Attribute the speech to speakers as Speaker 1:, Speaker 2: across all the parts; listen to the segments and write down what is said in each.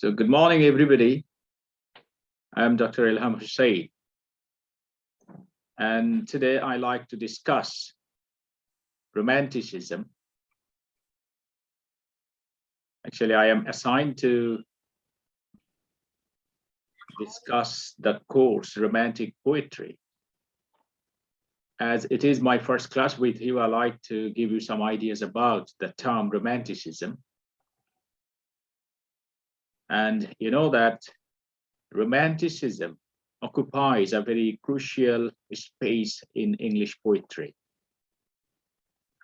Speaker 1: So good morning, everybody. I'm Dr. Elham Hossain, and today I like to discuss Romanticism. Actually, I am assigned to discuss the course Romantic Poetry. As it is my first class with you, I like to give you some ideas about the term Romanticism. And you know that Romanticism occupies a very crucial space in English poetry.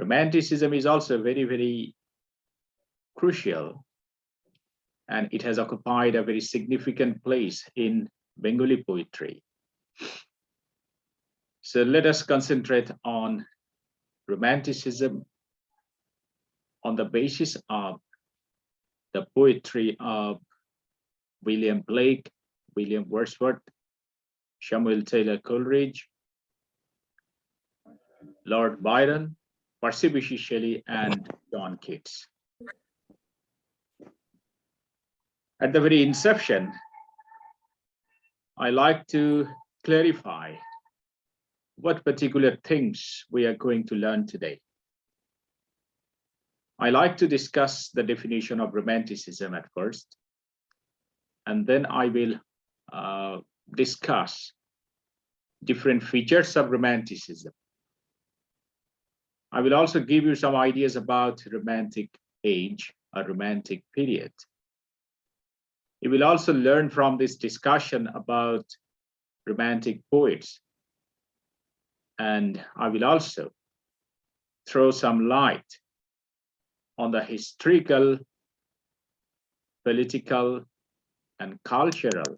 Speaker 1: Romanticism is also very, very crucial, and it has occupied a very significant place in Bengali poetry. So let us concentrate on Romanticism on the basis of the poetry of William Blake, William Wordsworth, Samuel Taylor Coleridge, Lord Byron, Percy Bysshe Shelley, and John Keats. At the very inception, I like to clarify what particular things we are going to learn today. I like to discuss the definition of Romanticism at first, and then I will discuss different features of Romanticism. I will also give you some ideas about Romantic age or Romantic period. You will also learn from this discussion about Romantic poets. And I will also throw some light on the historical, political, and cultural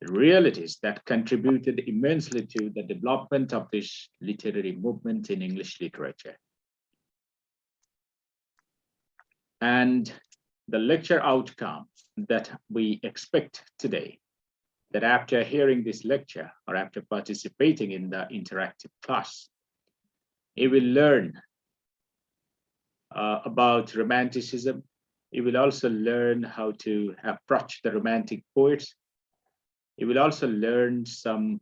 Speaker 1: realities that contributed immensely to the development of this literary movement in English literature. And the lecture outcomes that we expect today, that after hearing this lecture or after participating in the interactive class, you will learn about Romanticism. You will also learn how to approach the Romantic poets. You will also learn some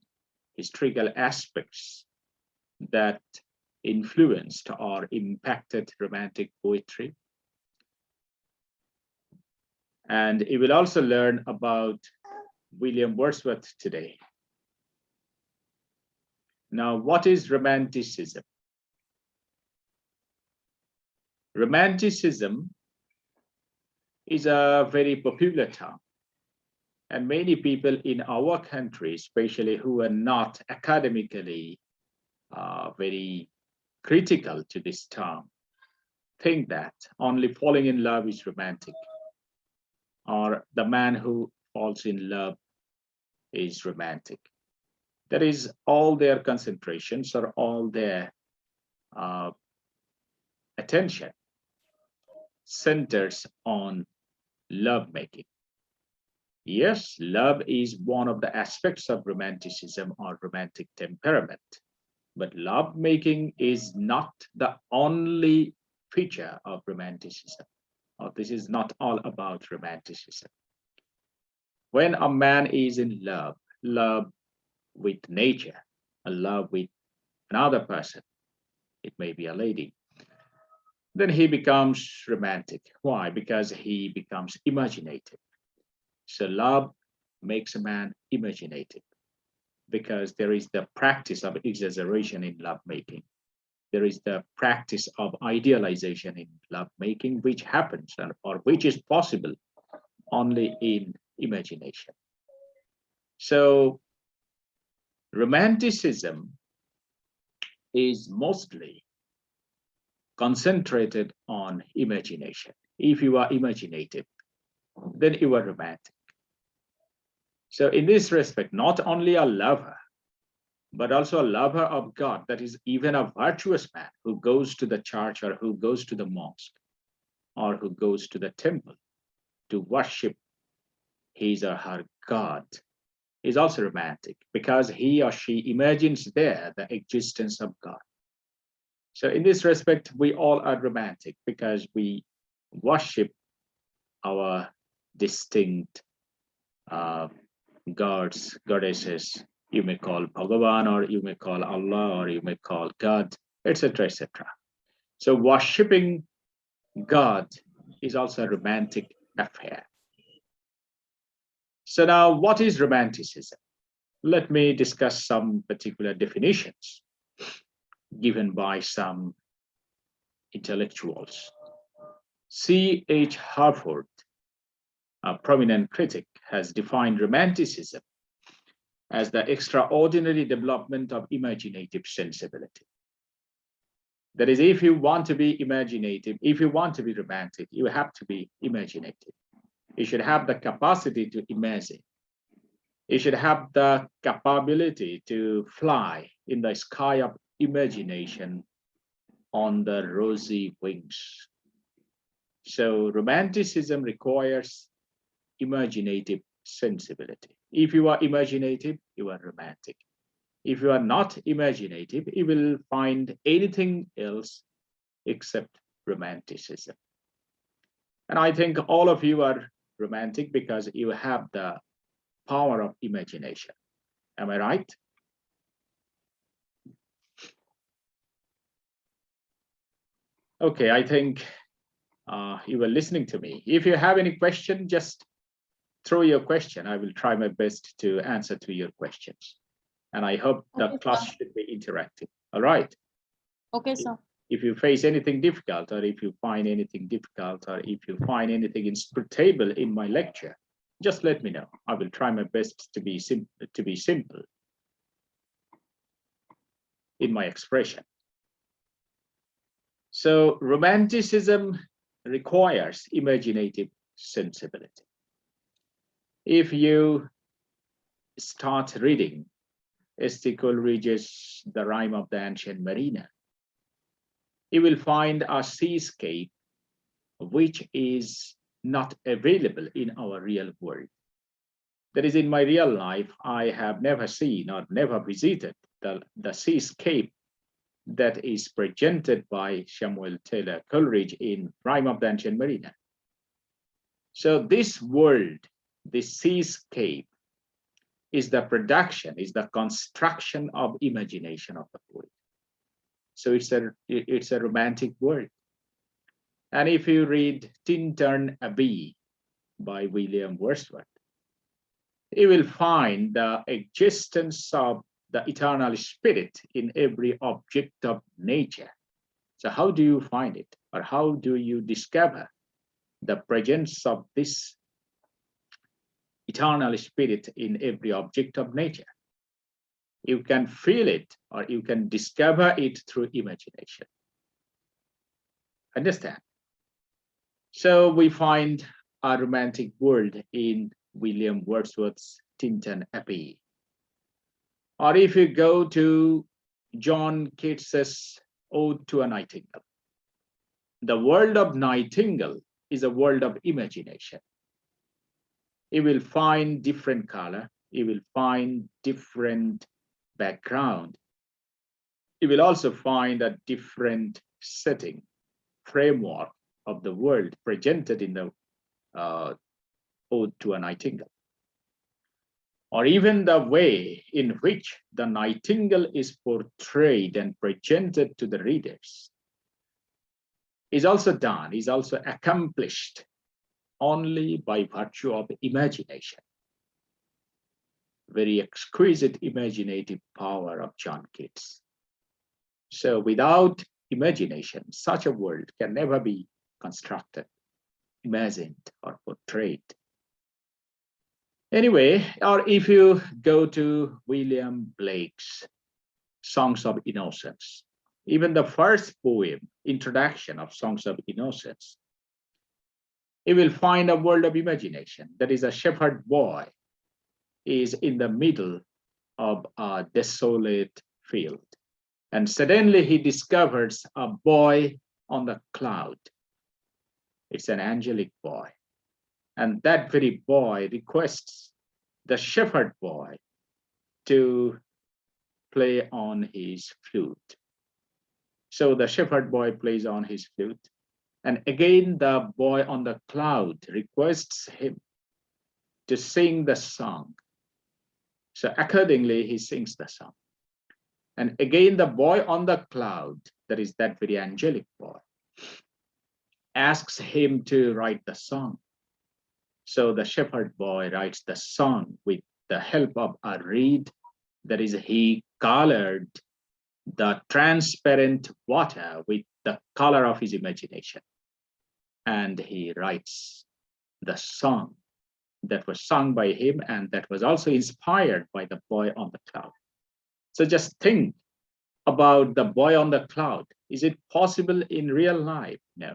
Speaker 1: historical aspects that influenced or impacted Romantic poetry. And you will also learn about William Wordsworth today. Now, what is Romanticism? Romanticism is a very popular term, and many people in our country, especially who are not academically very critical to this term, think that only falling in love is romantic, or the man who falls in love is romantic. That is all their concentrations or all their attention centers on love making. Yes, love is one of the aspects of Romanticism or romantic temperament, but love making is not the only feature of Romanticism. Or this is not all about Romanticism. When a man is in love, love with nature, a love with another person, it may be a lady, then he becomes romantic. Why? Because he becomes imaginative. So love makes a man imaginative because there is the practice of exaggeration in love making. There is the practice of idealization in love making, which happens or which is possible only in imagination. So Romanticism is mostly concentrated on imagination. If you are imaginative, then you are romantic. So in this respect, not only a lover, but also a lover of God, that is even a virtuous man who goes to the church or who goes to the mosque or who goes to the temple to worship his or her God, is also romantic because he or she imagines there the existence of God. So in this respect, we all are romantic because we worship our distinct gods, goddesses. You may call Bhagavan, or you may call Allah, or you may call God, etc., etc. So worshipping God is also a romantic affair. So now, what is Romanticism? Let me discuss some particular definitions given by some intellectuals. C.H. Harford, a prominent critic, has defined Romanticism as the extraordinary development of imaginative sensibility. That is, if you want to be imaginative, if you want to be romantic, you have to be imaginative. You should have the capacity to imagine. You should have the capability to fly in the sky of imagination on the rosy wings. So Romanticism requires imaginative sensibility. If you are imaginative, you are romantic. If you are not imaginative, you will find anything else except Romanticism. And I think all of you are romantic because you have the power of imagination. Am I right? Okay, I think you were listening to me. If you have any question, just throw your question. I will try my best to answer to your questions. And I hope the class should be interactive. All right.
Speaker 2: Okay, sir.
Speaker 1: If you face anything difficult, or if you find anything difficult, or if you find anything inscrutable in my lecture, just let me know. I will try my best to be simple in my expression. So Romanticism requires imaginative sensibility. If you start reading S.T. Coleridge's The Rime of the Ancient Mariner, you will find a seascape which is not available in our real world. That is, in my real life, I have never seen or never visited the seascape that is presented by Samuel Taylor Coleridge in Rime of the Ancient Mariner. So this world, this seascape, is the production, is the construction of imagination of the poet. So it's a romantic world. And if you read Tintern Abbey by William Wordsworth, you will find the existence of the eternal spirit in every object of nature. So how do you find it? Or how do you discover the presence of this eternal spirit in every object of nature? You can feel it, or you can discover it through imagination. Understand? So we find a romantic world in William Wordsworth's Tintern Abbey. Or if you go to John Keats's Ode to a Nightingale, the world of Nightingale is a world of imagination. You will find different color, you will find different background. You will also find a different setting, framework of the world presented in the Ode to a Nightingale. Or even the way in which the nightingale is portrayed and presented to the readers is also done, is also accomplished only by virtue of imagination. Very exquisite imaginative power of John Keats. So without imagination, such a world can never be constructed, imagined, or portrayed. Anyway, or if you go to William Blake's Songs of Innocence, even the first poem, introduction of Songs of Innocence, you will find a world of imagination. That is, a shepherd boy is in the middle of a desolate field. And suddenly he discovers a boy on the cloud. It's an angelic boy. And that very boy requests the shepherd boy to play on his flute. So the shepherd boy plays on his flute. And again, the boy on the cloud requests him to sing the song. So accordingly, he sings the song. And again, the boy on the cloud, that is that very angelic boy, asks him to write the song. So the shepherd boy writes the song with the help of a reed. That is, he colored the transparent water with the color of his imagination. And he writes the song that was sung by him and that was also inspired by the boy on the cloud. So just think about the boy on the cloud. Is it possible in real life? No.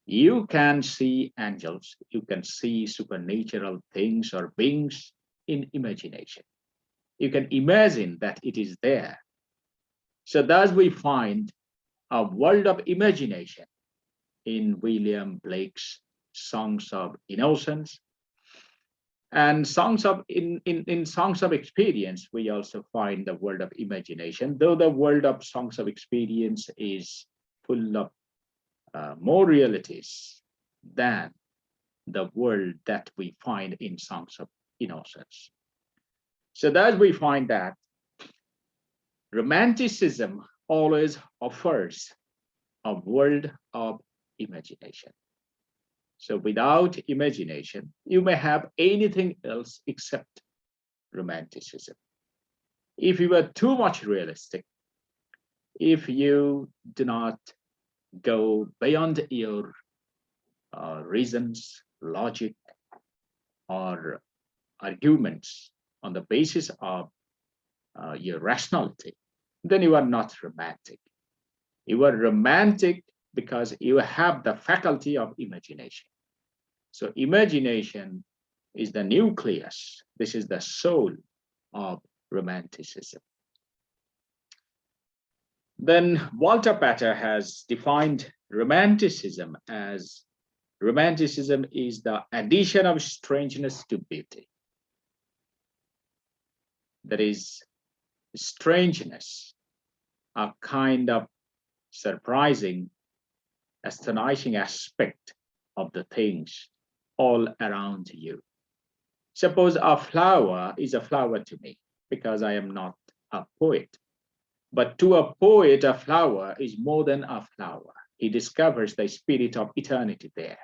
Speaker 1: You can see angels, you can see supernatural things or beings in imagination. You can imagine that it is there. So thus we find a world of imagination in William Blake's Songs of Innocence. And in Songs of Experience, we also find the world of imagination, though the world of Songs of Experience is full of more realities than the world that we find in Songs of Innocence. So thus we find that Romanticism always offers a world of imagination. So without imagination, you may have anything else except Romanticism. If you are too much realistic, if you do not go beyond your reasons, logic, or arguments on the basis of your rationality, then you are not romantic. You are romantic because you have the faculty of imagination. So imagination is the nucleus. This is the soul of Romanticism. Then Walter Pater has defined Romanticism as Romanticism is the addition of strangeness to beauty. That is, strangeness, a kind of surprising, astonishing aspect of the things all around you. Suppose a flower is a flower to me because I am not a poet. But to a poet, a flower is more than a flower. He discovers the spirit of eternity there.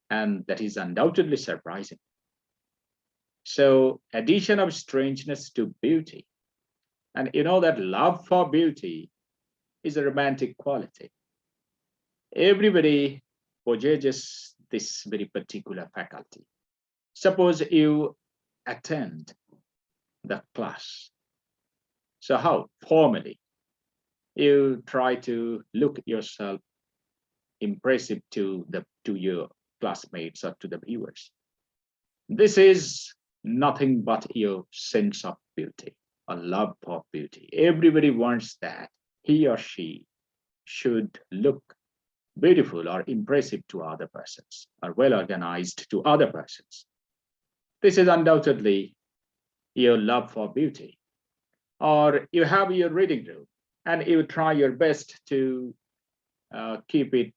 Speaker 1: And that is undoubtedly surprising. So, addition of strangeness to beauty. And you know that love for beauty is a romantic quality. Everybody possesses this very particular faculty. Suppose you attend the class. So how? Formally, you try to look yourself impressive to your classmates or to the viewers. This is nothing but your sense of beauty, a love for beauty. Everybody wants that he or she should look beautiful or impressive to other persons, or well organized to other persons. This is undoubtedly your love for beauty. Or you have your reading room and you try your best to keep it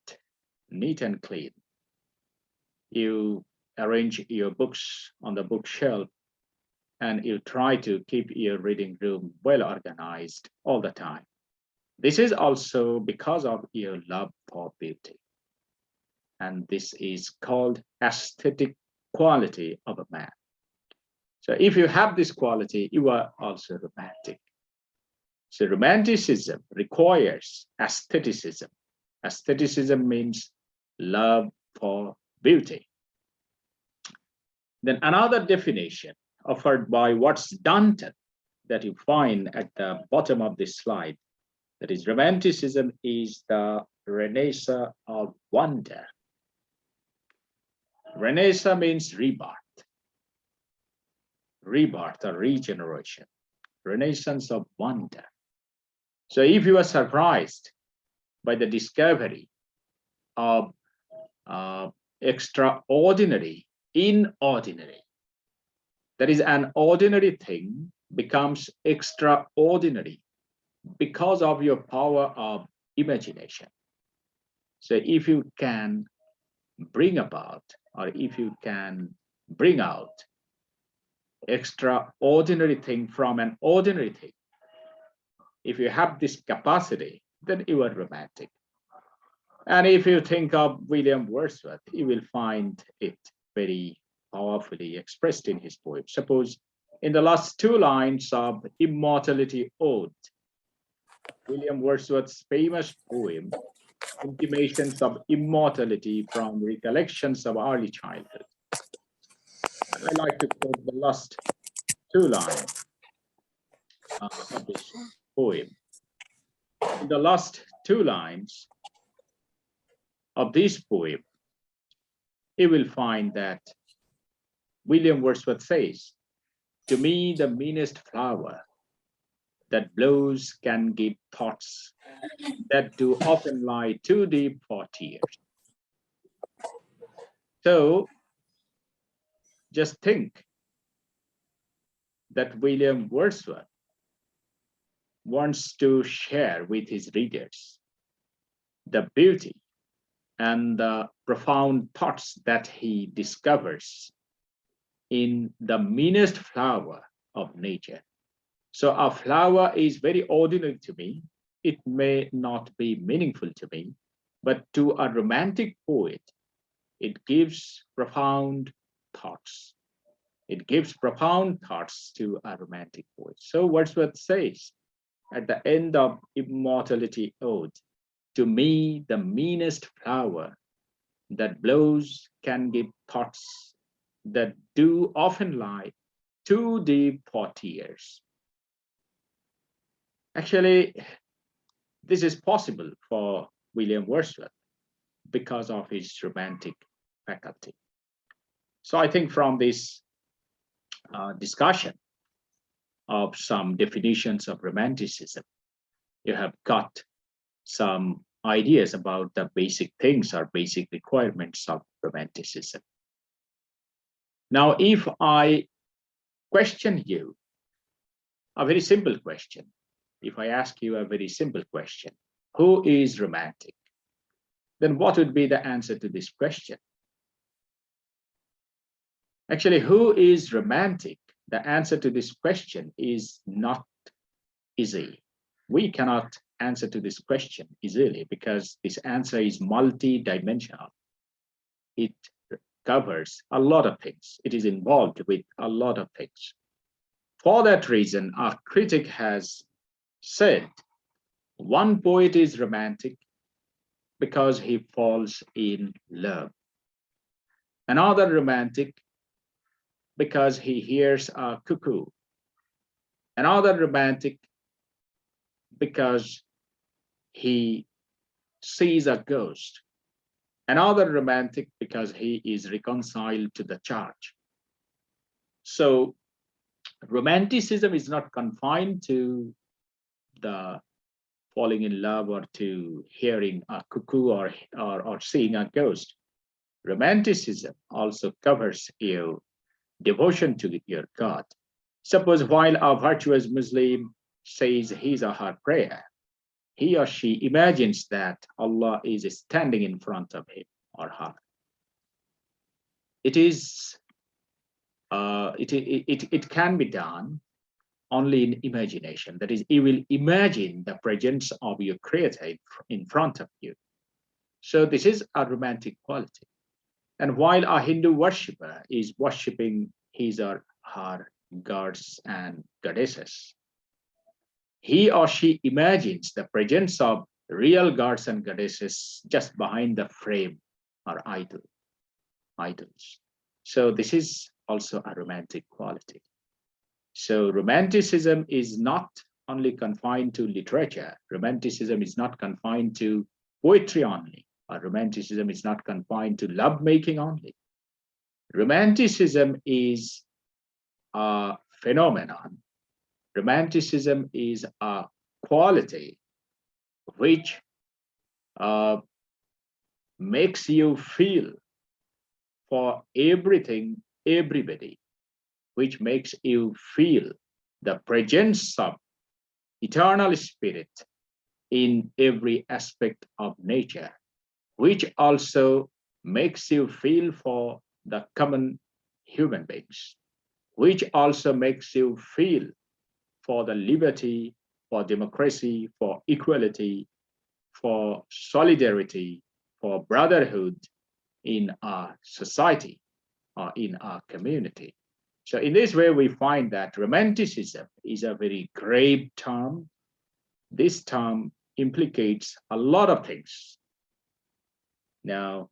Speaker 1: neat and clean. You arrange your books on the bookshelf and you try to keep your reading room well organized all the time. This is also because of your love for beauty. And this is called aesthetic quality of a man. So if you have this quality, you are also romantic. So romanticism requires aestheticism. Aestheticism means love for beauty. Then another definition offered by Watts Dunton that you find at the bottom of this slide, that is, Romanticism is the renaissance of wonder. Renaissance means rebirth. Rebirth or regeneration, renaissance of wonder. So if you are surprised by the discovery of extraordinary, inordinary, that is, an ordinary thing becomes extraordinary because of your power of imagination. So if you can bring about, or if you can bring out extraordinary thing from an ordinary thing. If you have this capacity, then you are romantic. And if you think of William Wordsworth, you will find it very powerfully expressed in his poem. Suppose in the last two lines of Immortality Ode, William Wordsworth's famous poem, Intimations of Immortality from Recollections of Early Childhood. I like to quote the last two lines of this poem. In the last two lines of this poem, you will find that William Wordsworth says, "To me, the meanest flower that blows can give thoughts that do often lie too deep for tears." So just think that William Wordsworth wants to share with his readers the beauty and the profound thoughts that he discovers in the meanest flower of nature. So a flower is very ordinary to me. It may not be meaningful to me, but to a romantic poet, it gives profound thoughts. It gives profound thoughts to a romantic poet. So Wordsworth says at the end of Immortality Ode, "To me, the meanest flower that blows can give thoughts that do often lie too deep for tears." Actually, this is possible for William Wordsworth because of his romantic faculty. So I think from this discussion of some definitions of Romanticism, you have got some ideas about the basic things or basic requirements of Romanticism. Now, if I question you a very simple question, if I ask you a very simple question, who is romantic? Then what would be the answer to this question? Actually, who is romantic? The answer to this question is not easy. We cannot answer to this question easily because this answer is multi-dimensional. It covers a lot of things. It is involved with a lot of things. For that reason, our critic has said one poet is romantic because he falls in love. Another romantic because he hears a cuckoo. Another romantic because he sees a ghost. Another romantic because he is reconciled to the church. So romanticism is not confined to the falling in love or to hearing a cuckoo or seeing a ghost. Romanticism also covers your devotion to your God. Suppose while a virtuous Muslim says his or her prayer, he or she imagines that Allah is standing in front of him or her. It can be done only in imagination. That is, you will imagine the presence of your creator in front of you. So this is a romantic quality. And while a Hindu worshipper is worshiping his or her gods and goddesses, he or she imagines the presence of real gods and goddesses just behind the frame or idols. So this is also a romantic quality. So romanticism is not only confined to literature. Romanticism is not confined to poetry only, or romanticism is not confined to lovemaking only. Romanticism is a phenomenon. Romanticism is a quality which makes you feel for everything, everybody, which makes you feel the presence of eternal spirit in every aspect of nature, which also makes you feel for the common human beings, which also makes you feel for the liberty, for democracy, for equality, for solidarity, for brotherhood in our society or in our community. So in this way, we find that Romanticism is a very grave term. This term implicates a lot of things. Now,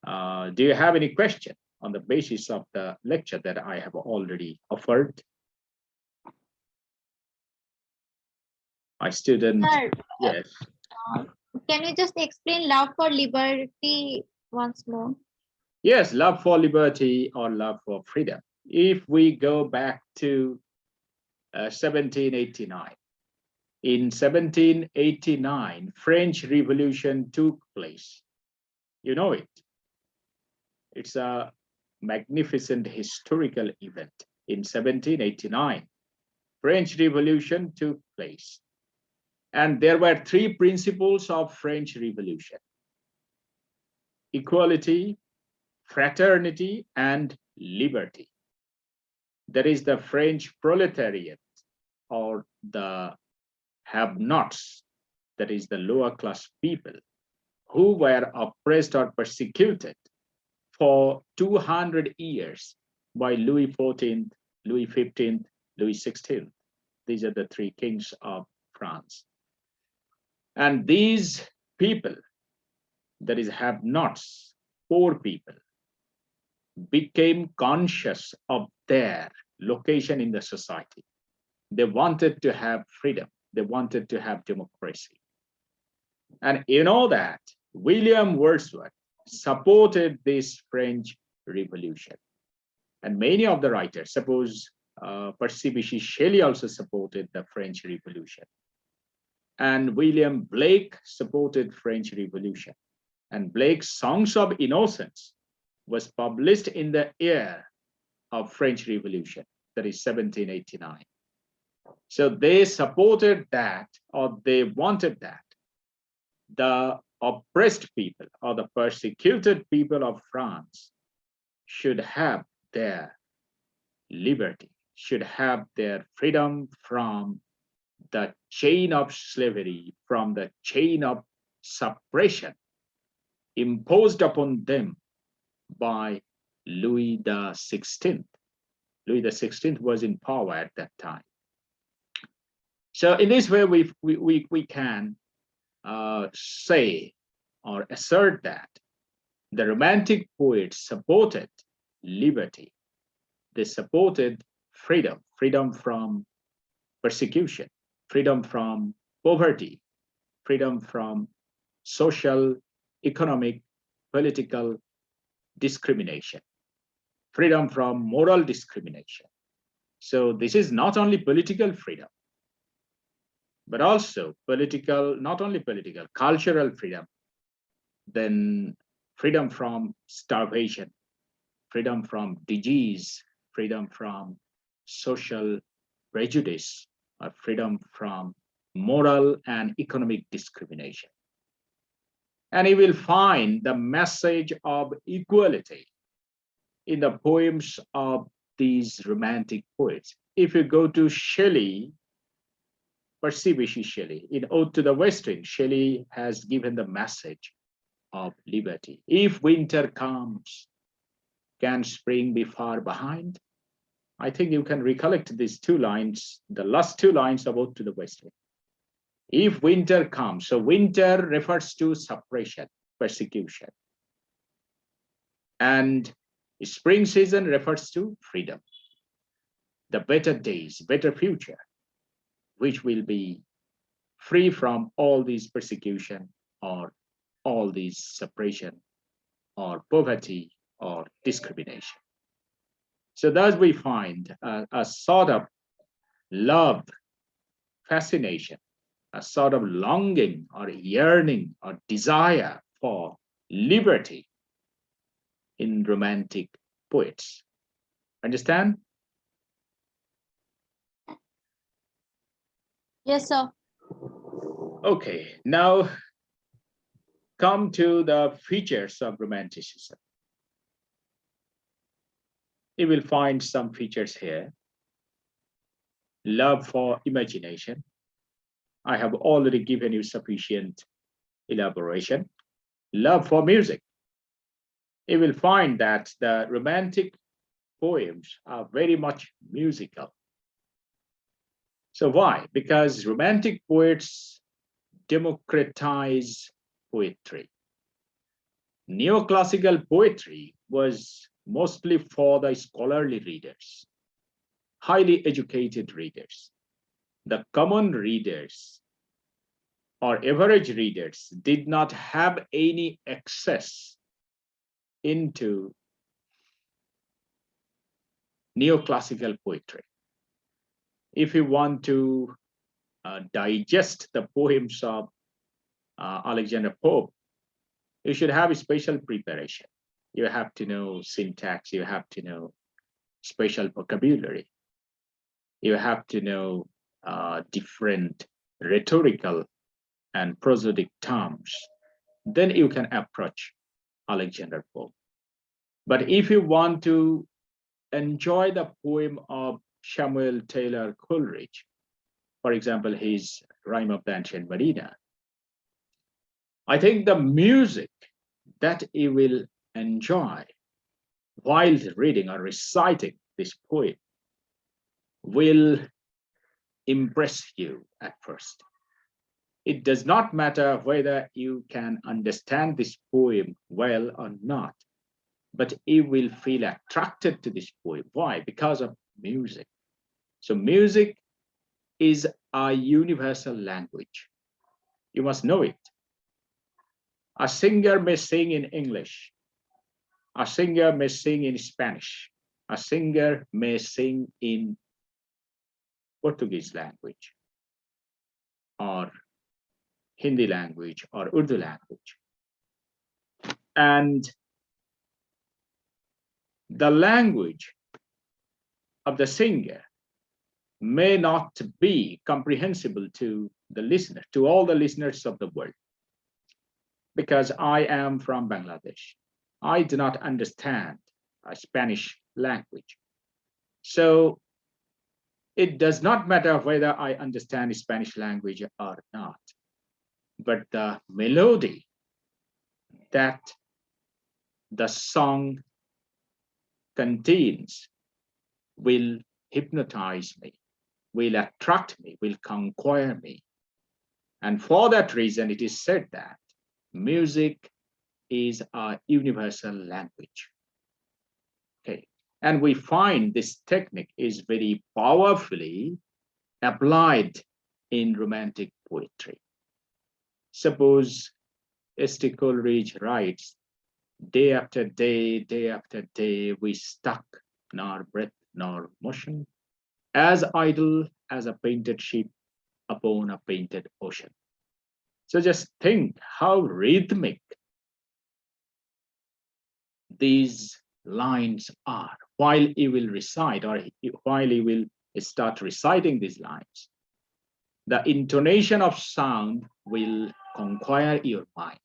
Speaker 1: do you have any question on the basis of the lecture that I have already offered? My student,
Speaker 2: Sir,
Speaker 1: yes.
Speaker 2: can you just explain love for liberty once more?
Speaker 1: Yes, love for liberty or love for freedom. If we go back to 1789, in 1789, French Revolution took place. You know it. It's a magnificent historical event. In 1789, French Revolution took place. And there were three principles of French Revolution: equality, fraternity, and liberty. There is the French proletariat, or the have-nots, that is the lower class people, who were oppressed or persecuted for 200 years by Louis XIV, Louis XV, Louis XVI. These are the three kings of France. And these people, that is have-nots, poor people, became conscious of their location in the society. They wanted to have freedom. They wanted to have democracy. And you know that William Wordsworth supported this French Revolution. And many of the writers, suppose Percy Bysshe Shelley also supported the French Revolution. And William Blake supported French Revolution. And Blake's Songs of Innocence was published in the year of French Revolution, that is 1789. So they supported that, or they wanted that the oppressed people or the persecuted people of France should have their liberty, should have their freedom from the chain of slavery, from the chain of suppression imposed upon them by Louis XVI. Louis XVI was in power at that time. So in this way, we can say or assert that the Romantic poets supported liberty. They supported freedom, freedom from persecution, freedom from poverty, freedom from social, economic, political discrimination, freedom from moral discrimination. So this is not only political freedom, but also political, not only political, cultural freedom, then freedom from starvation, freedom from disease, freedom from social prejudice, or freedom from moral and economic discrimination. And you will find the message of equality in the poems of these Romantic poets. If you go to Shelley, Percy Bysshe Shelley, in Ode to the West Wind, Shelley has given the message of liberty. If winter comes, can spring be far behind? I think you can recollect these two lines, the last two lines of Ode to the West Wind. If winter comes, so winter refers to suppression, persecution. And spring season refers to freedom, the better days, better future, which will be free from all these persecution or all these suppression or poverty or discrimination. So thus we find a sort of love, fascination, a sort of longing or yearning or desire for liberty in Romantic poets. Understand?
Speaker 2: Yes, sir.
Speaker 1: Okay, now come to the features of Romanticism. You will find some features here. Love for imagination. I have already given you sufficient elaboration. Love for music. You will find that the romantic poems are very much musical. So why? Because romantic poets democratize poetry. Neoclassical poetry was mostly for the scholarly readers, highly educated readers. The common readers or average readers did not have any access into neoclassical poetry. If you want to digest the poems of Alexander Pope, you should have a special preparation. You have to know syntax, you have to know special vocabulary, you have to know different rhetorical and prosodic terms. Then you can approach Alexander Pope. But if you want to enjoy the poem of Samuel Taylor Coleridge, for example, his Rime of the Ancient Mariner, I think the music that you will enjoy while reading or reciting this poem will impress you at first. It does not matter whether you can understand this poem well or not, but you will feel attracted to this poem. Why? Because of music. So music is a universal language. You must know it. A singer may sing in English. A singer may sing in Spanish. A singer may sing in Portuguese language or Hindi language or Urdu language. And the language of the singer may not be comprehensible to the listener, to all the listeners of the world. Because I am from Bangladesh, I do not understand Spanish language. So it does not matter whether I understand Spanish language or not, but the melody that the song contains will hypnotize me, will attract me, will conquer me. And for that reason, it is said that music is a universal language. Okay. And we find this technique is very powerfully applied in romantic poetry. Suppose S.T. Coleridge writes, day after day, we stuck nor breath nor motion, as idle as a painted ship upon a painted ocean. So just think how rhythmic these lines are while you will recite or while you will start reciting these lines. The intonation of sound will conquer your mind.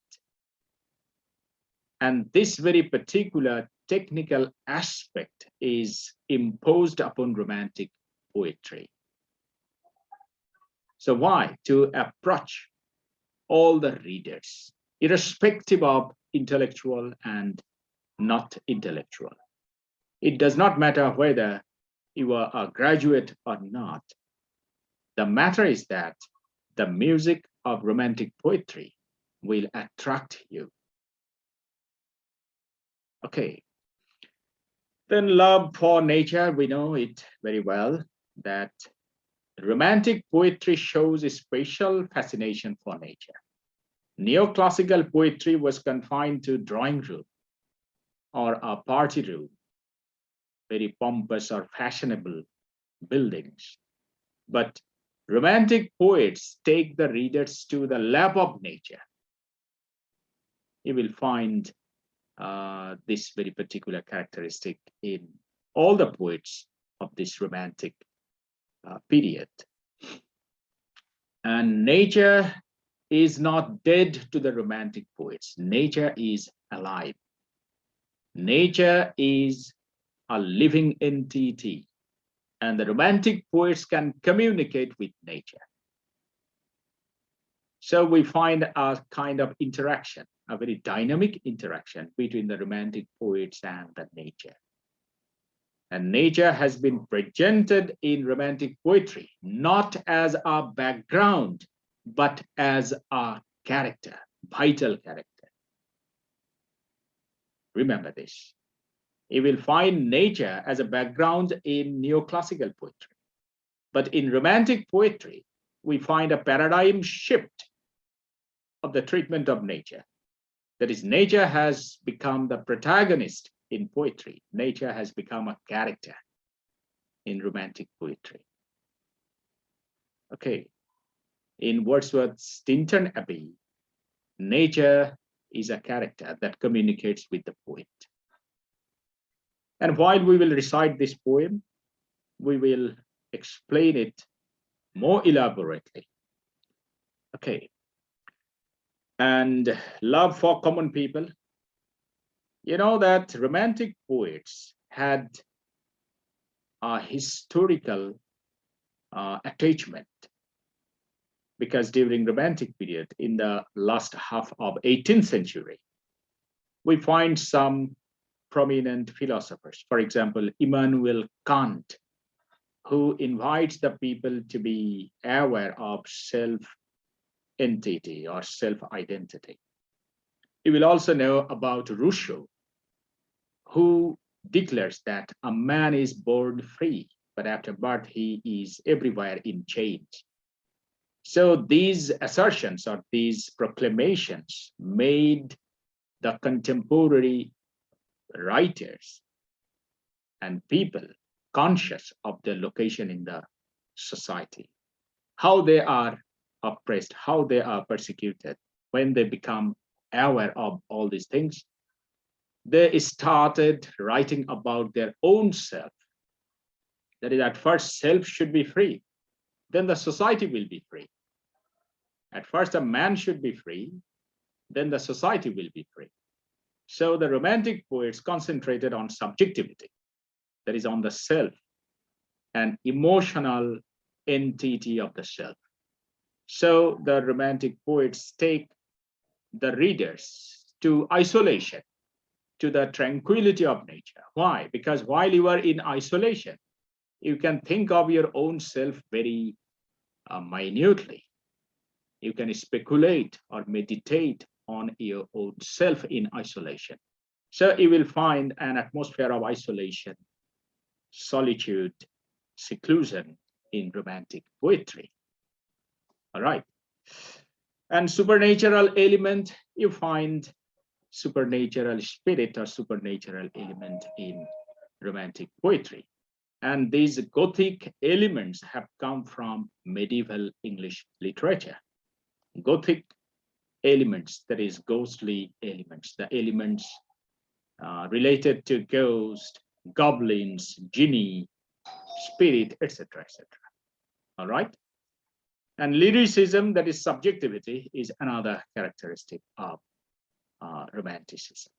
Speaker 1: And this very particular technical aspect is imposed upon romantic poetry. So why? To approach all the readers, irrespective of intellectual and not intellectual. It does not matter whether you are a graduate or not. The matter is that the music of romantic poetry will attract you. Okay. Then love for nature, we know it very well that romantic poetry shows a special fascination for nature. Neoclassical poetry was confined to drawing room or a party room, very pompous or fashionable buildings. But romantic poets take the readers to the lap of nature. You will find this very particular characteristic in all the poets of this romantic period. And nature is not dead to the romantic poets. Nature is alive. Nature is a living entity, and the Romantic poets can communicate with nature. So we find a kind of interaction, a very dynamic interaction between the Romantic poets and the nature. And nature has been presented in Romantic poetry, not as a background, but as a character, vital character. Remember this. You will find nature as a background in neoclassical poetry. But in Romantic poetry, we find a paradigm shift of the treatment of nature. That is, nature has become the protagonist in poetry. Nature has become a character in Romantic poetry. Okay, in Wordsworth's Tintern Abbey, nature is a character that communicates with the poet. And while we will recite this poem, we will explain it more elaborately. Okay. And love for common people. You know that Romantic poets had a historical attachment, because during Romantic period, in the last half of 18th century, we find some prominent philosophers. For example, Immanuel Kant, who invites the people to be aware of self-entity or self-identity. You will also know about Rousseau, who declares that a man is born free, but after birth he is everywhere in chains. So these assertions or these proclamations made the contemporary writers and people conscious of their location in the society, how they are oppressed, how they are persecuted. When they become aware of all these things, they started writing about their own self. That is, at first, self should be free, then the society will be free. At first, a man should be free, then the society will be free. So the Romantic poets concentrated on subjectivity, that is, on the self, and emotional entity of the self. So the Romantic poets take the readers to isolation, to the tranquility of nature. Why? Because while you are in isolation, you can think of your own self very minutely. You can speculate or meditate on your own self in isolation. So you will find an atmosphere of isolation, solitude, seclusion in Romantic poetry. All right. And supernatural element, you find supernatural spirit or supernatural element in Romantic poetry. And these Gothic elements have come from medieval English literature. Gothic elements, that is, ghostly elements, the elements related to ghost, goblins, genie, spirit, etc., etc. All right. And lyricism, that is subjectivity, is another characteristic of Romanticism.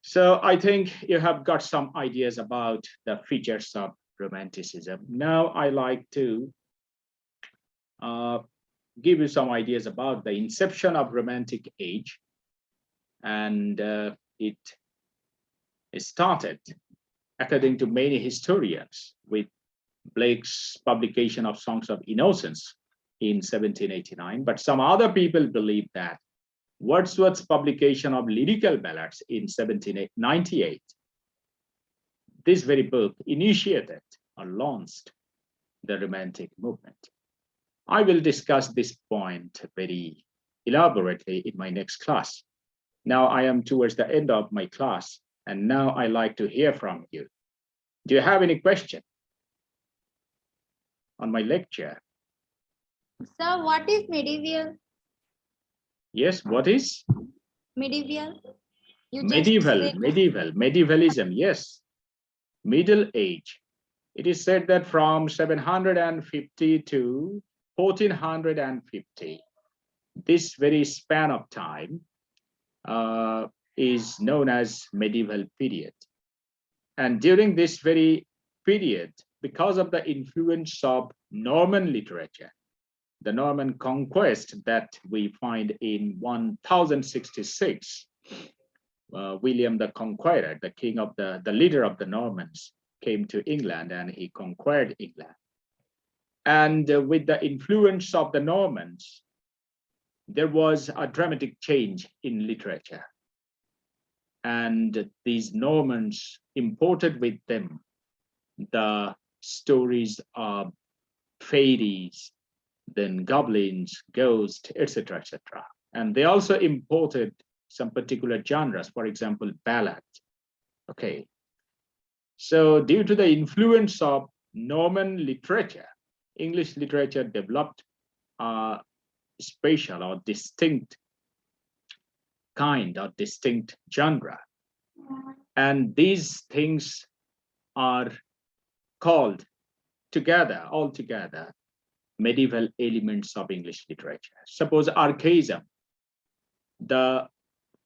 Speaker 1: So I think you have got some ideas about the features of Romanticism. Now I like to give you some ideas about the inception of Romantic age. And it started, according to many historians, with Blake's publication of Songs of Innocence in 1789. But some other people believe that Wordsworth's publication of Lyrical Ballads in 1798, this very book initiated or launched the Romantic movement. I will discuss this point very elaborately in my next class. Now I am towards the end of my class, and now I like to hear from you. Do you have any question on my lecture?
Speaker 2: Sir, what is medieval?
Speaker 1: Yes, what is?
Speaker 2: Medieval?
Speaker 1: Medievalism, yes. Middle age. It is said that from 750 to 1450, this very span of time, is known as medieval period. And during this very period, because of the influence of Norman literature, the Norman conquest that we find in 1066, William the Conqueror, the king of the leader of the Normans, came to England and he conquered England. And with the influence of the Normans, there was a dramatic change in literature. And these Normans imported with them the stories of fairies, then goblins, ghosts, etc., etc. And they also imported some particular genres, for example, ballad. Okay. So due to the influence of Norman literature, English literature developed a special or distinct kind or distinct genre. And these things are called together, all together, medieval elements of English literature. Suppose archaism, the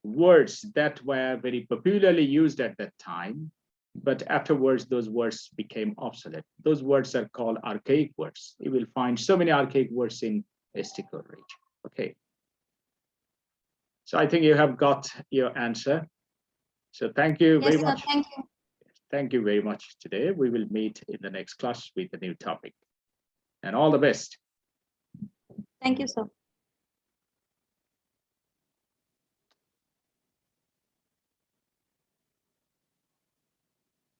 Speaker 1: words that were very popularly used at that time, but afterwards those words became obsolete. Those words are called archaic words. You will find so many archaic words in ST Coleridge. Okay. So I think you have got your answer. So thank you very
Speaker 2: Yes, sir.
Speaker 1: much.
Speaker 2: Thank you.
Speaker 1: Thank you very much today. We will meet in the next class with a new topic. And all the best.
Speaker 2: Thank you, sir.